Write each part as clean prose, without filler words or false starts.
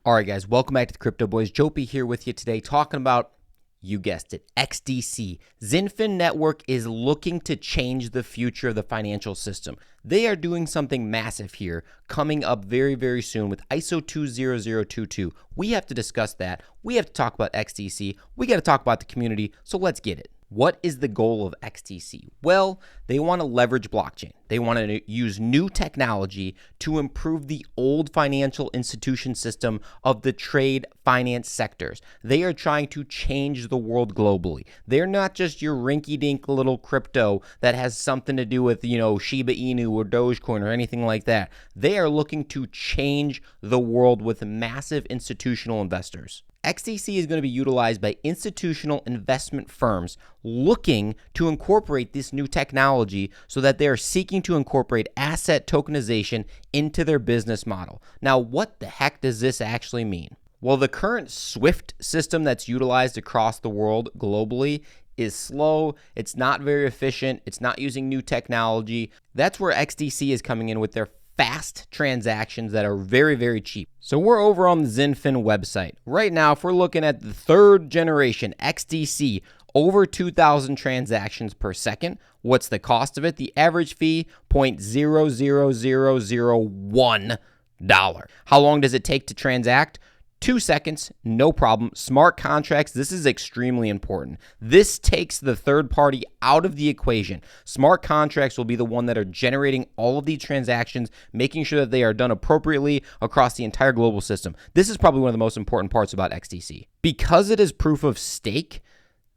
All right, guys, welcome back to the Crypto Boys. Jopey here with you today talking about, you guessed it, XDC. XinFin Network is looking to change the future of the financial system. They are doing something massive here coming up very, very soon with ISO 20022. We have to discuss that. We have to talk about XDC. We got to talk about the community, so let's get it. What is the goal of XDC? Well, they want to leverage blockchain. They want to use new technology to improve the old financial institution system of the trade finance sectors. They are trying to change the world globally. They're not just your rinky-dink little crypto that has something to do with, Shiba Inu or Dogecoin or anything like that. They are looking to change the world with massive institutional investors. XDC is going to be utilized by institutional investment firms looking to incorporate this new technology so that they are seeking to incorporate asset tokenization into their business model. Now, what the heck does this actually mean? Well, the current SWIFT system that's utilized across the world globally is slow, it's not very efficient, it's not using new technology. That's where XDC is coming in with their fast transactions that are very, very cheap. So we're over on the XinFin website. Right now, if we're looking at the third generation XDC, over 2,000 transactions per second. What's the cost of it? The average fee, $0.00001. How long does it take to transact? 2 seconds, no problem. Smart contracts, this is extremely important. This takes the third party out of the equation. Smart contracts will be the one that are generating all of these transactions, making sure that they are done appropriately across the entire global system. This is probably one of the most important parts about XDC. Because it is proof of stake,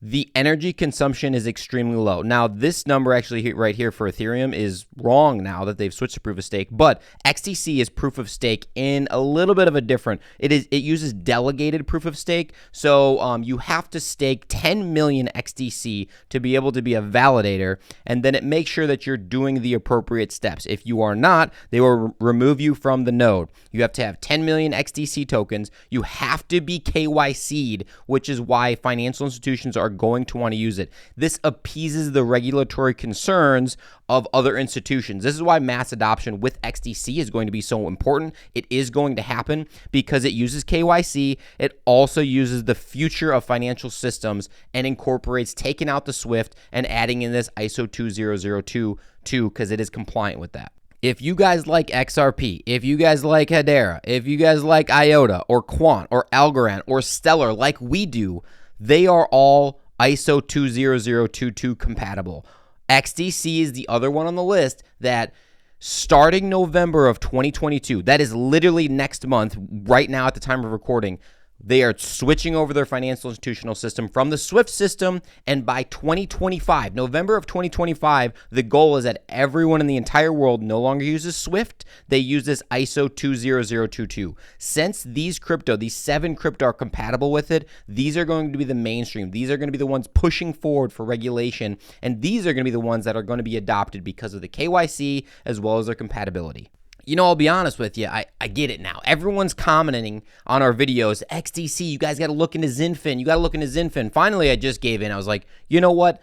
the energy consumption is extremely low. Now, this number actually right here for Ethereum is wrong now that they've switched to proof of stake, but XDC is proof of stake in a little bit of a different, it uses delegated proof of stake. So you have to stake 10 million XDC to be able to be a validator, and then it makes sure that you're doing the appropriate steps. If you are not, they will remove you from the node. You have to have 10 million XDC tokens. You have to be KYC'd, which is why financial institutions are going to want to use it. This appeases the regulatory concerns of other institutions. This is why mass adoption with XDC is going to be so important. It is going to happen because it uses KYC. It also uses the future of financial systems and incorporates taking out the SWIFT and adding in this ISO 20022 because it is compliant with that. If you guys like XRP, if you guys like Hedera, if you guys like IOTA or Quant or Algorand or Stellar like we do, they are all ISO 20022 compatible. XDC is the other one on the list that starting November of 2022, that is literally next month, right now at the time of recording, they are switching over their financial institutional system from the SWIFT system, and by 2025, November of 2025, the goal is that everyone in the entire world no longer uses SWIFT. They use this ISO 20022. Since these 7 crypto are compatible with it, these are going to be the mainstream. These are going to be the ones pushing forward for regulation, and these are going to be the ones that are going to be adopted because of the KYC as well as their compatibility. I'll be honest with you, I get it now. Everyone's commenting on our videos, XDC, you guys got to look into XinFin. You got to look into XinFin. Finally, I just gave in. I was like, you know what?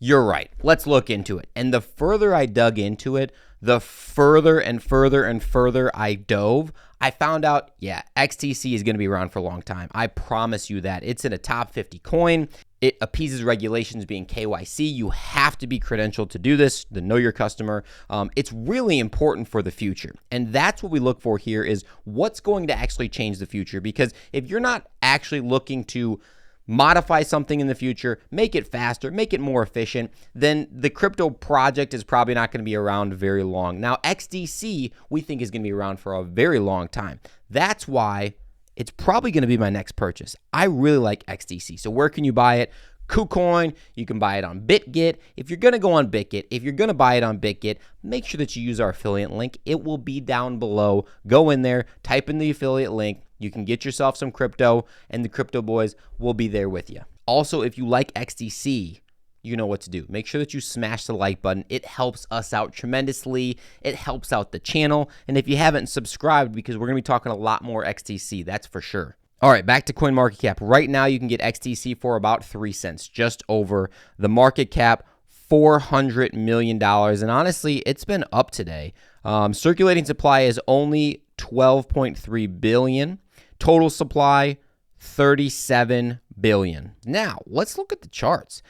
You're right. Let's look into it. And the further I dug into it, the further and further and further I dove, I found out, yeah, XDC is going to be around for a long time. I promise you that. It's in a top 50 coin. It appeases regulations being KYC. You have to be credentialed to do this, to know your customer. It's really important for the future. And that's what we look for here is what's going to actually change the future. Because if you're not actually looking to modify something in the future, make it faster, make it more efficient, then the crypto project is probably not going to be around very long. Now, XDC, we think is going to be around for a very long time. That's why it's probably going to be my next purchase. I really like XDC. So where can you buy it? KuCoin, you can buy it on BITGET. If you're going to go on BITGET, if you're going to buy it on BITGET, make sure that you use our affiliate link. It will be down below. Go in there, type in the affiliate link. You can get yourself some crypto, and the Crypto Boys will be there with you. Also, if you like XDC, you know what to do. Make sure that you smash the like button. It helps us out tremendously. It helps out the channel. And if you haven't subscribed, because we're going to be talking a lot more XDC, that's for sure. All right, back to CoinMarketCap. Right now, you can get XDC for about 3 cents, just over the market cap, $400 million. And honestly, it's been up today. Circulating supply is only 12.3 billion. Total supply, 37 billion. Now, let's look at the charts.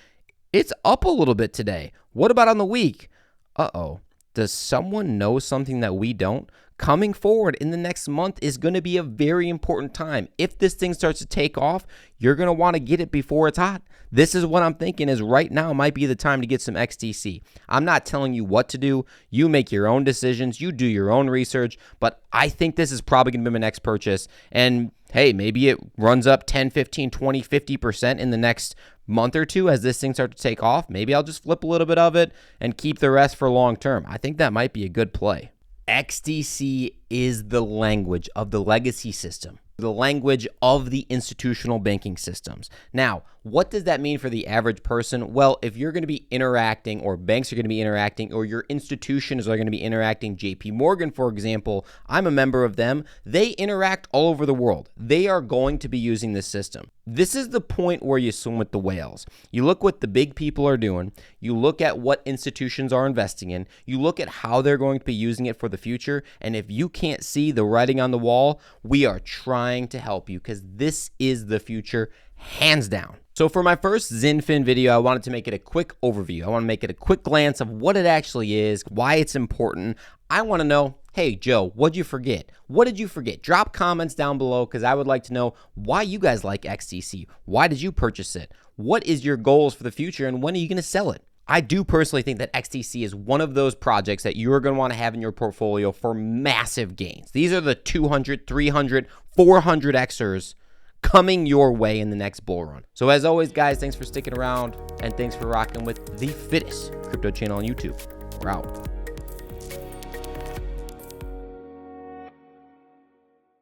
It's up a little bit today. What about on the week? Uh-oh. Does someone know something that we don't? Coming forward in the next month is going to be a very important time. If this thing starts to take off, you're going to want to get it before it's hot. This is what I'm thinking is right now might be the time to get some XDC. I'm not telling you what to do. You make your own decisions. You do your own research. But I think this is probably going to be my next purchase. And hey, maybe it runs up 10, 15, 20, 50% in the next month or two as this thing starts to take off. Maybe I'll just flip a little bit of it and keep the rest for long term. I think that might be a good play. XDC is the language of the legacy system, the language of the institutional banking systems. Now, what does that mean for the average person? Well, if you're going to be interacting, or banks are going to be interacting, or your institutions are going to be interacting, JP Morgan, for example, I'm a member of them. They interact all over the world. They are going to be using this system. This is the point where you swim with the whales. You look what the big people are doing. You look at what institutions are investing in. You look at how they're going to be using it for the future. And if you can't see the writing on the wall, we are trying to help you because this is the future, hands down. So for my first XinFin video, I wanted to make it a quick overview. I want to make it a quick glance of what it actually is, why it's important. I want to know, hey, Joe, what'd you forget? What did you forget? Drop comments down below because I would like to know why you guys like XDC. Why did you purchase it? What is your goals for the future and when are you going to sell it? I do personally think that XDC is one of those projects that you're going to want to have in your portfolio for massive gains. These are the 200, 300, 400 Xers coming your way in the next bull run. So as always, guys, thanks for sticking around and thanks for rocking with the fittest crypto channel on YouTube. We're out.